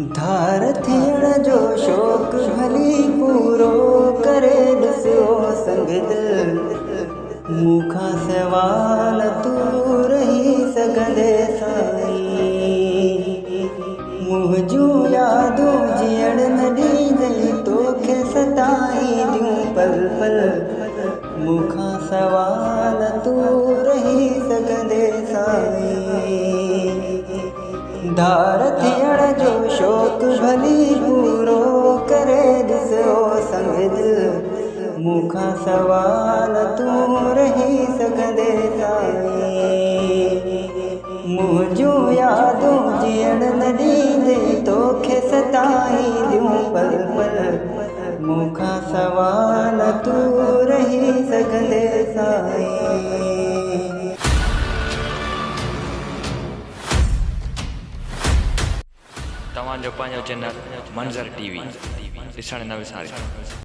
धार थियण जो शौक़ भली पूरो करे ॾिसो संग दिल। मूंखां सवाल तू रही सघंदे साईं। मुंह जूं यादूं जीअण न ॾींदई तोखे सताईंदियूं पल पल। मूंखां सवाल तू रही सघंदे साईं। धार थियण जो शौक़ भली पूरो करे ॾिसो संग दिल। मूंखां सवाल तू रही सघंदे साईं। मुंह जूं यादूं जीअण न ॾींदई तोखे सताईंदियूं पल पल। मूंखां सवाल तू रही सघंदे साईं। तव्हांजो पंहिंजो चैनल मंज़र टीवी ॾिसण न विसारियो।